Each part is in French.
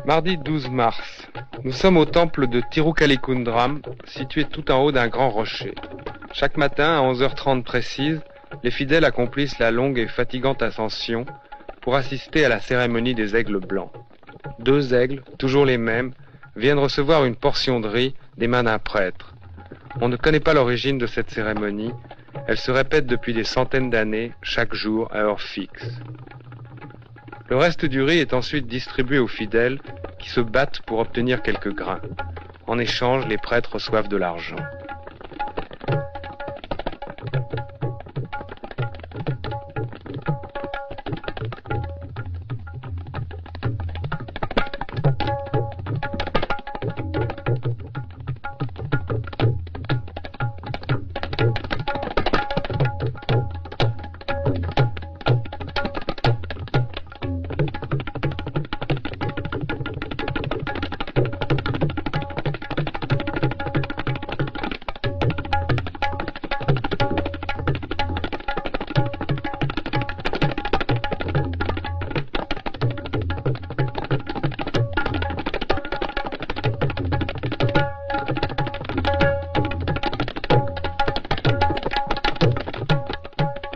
Mardi 12 mars. Nous sommes au temple de Tirukalikundram, situé tout en haut d'un grand rocher. Chaque matin, à 11h30 précise, les fidèles accomplissent la longue et fatigante ascension pour assister à la cérémonie des aigles blancs. 2 aigles, toujours les mêmes, viennent recevoir une portion de riz des mains d'un prêtre. On ne connaît pas l'origine de cette cérémonie. Elle se répète depuis des centaines d'années, chaque jour, à heure fixe. Le reste du riz est ensuite distribué aux fidèles qui se battent pour obtenir quelques grains. En échange, les prêtres reçoivent de l'argent.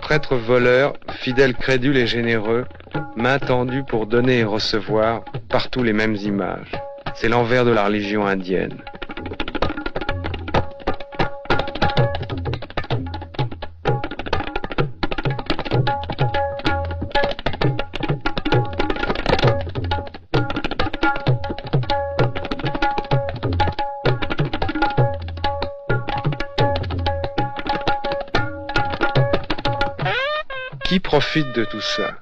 Prêtres voleurs, fidèles crédules et généreux, main tendue pour donner et recevoir, partout les mêmes images. C'est l'envers de la religion indienne. Qui profite de tout ça?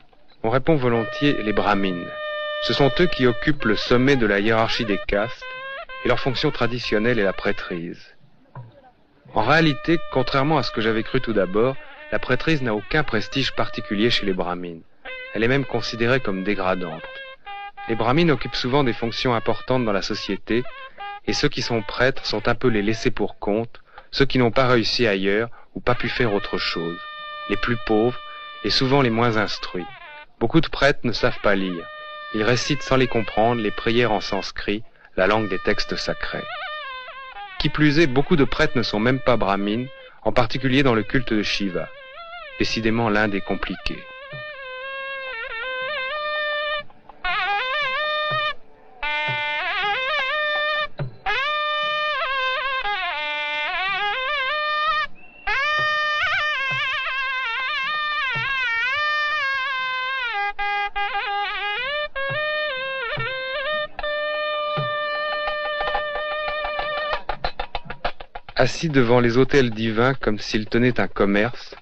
On répond volontiers les brahmines. Ce sont eux qui occupent le sommet de la hiérarchie des castes et leur fonction traditionnelle est la prêtrise. En réalité, contrairement à ce que j'avais cru tout d'abord, la prêtrise n'a aucun prestige particulier chez les brahmines. Elle est même considérée comme dégradante. Les brahmines occupent souvent des fonctions importantes dans la société et ceux qui sont prêtres sont un peu les laissés pour compte, ceux qui n'ont pas réussi ailleurs ou pas pu faire autre chose, les plus pauvres et souvent les moins instruits. Beaucoup de prêtres ne savent pas lire. Ils récitent sans les comprendre les prières en sanskrit, la langue des textes sacrés. Qui plus est, beaucoup de prêtres ne sont même pas brahmines, en particulier dans le culte de Shiva. Décidément l'un des compliqués. Assis devant les autels divins comme s'ils tenaient un commerce,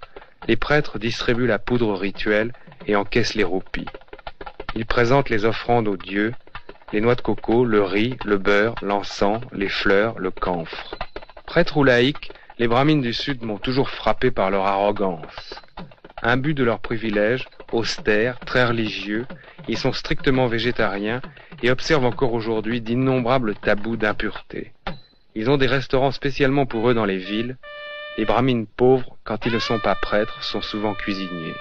les prêtres distribuent la poudre rituelle et encaissent les roupies. Ils présentent les offrandes aux dieux, les noix de coco, le riz, le beurre, l'encens, les fleurs, le camphre. Prêtres ou laïcs, les brahmines du Sud m'ont toujours frappé par leur arrogance. Imbus de leurs privilèges, austères, très religieux, ils sont strictement végétariens et observent encore aujourd'hui d'innombrables tabous d'impureté. Ils ont des restaurants spécialement pour eux dans les villes. Les brahmines pauvres, quand ils ne sont pas prêtres, sont souvent cuisiniers.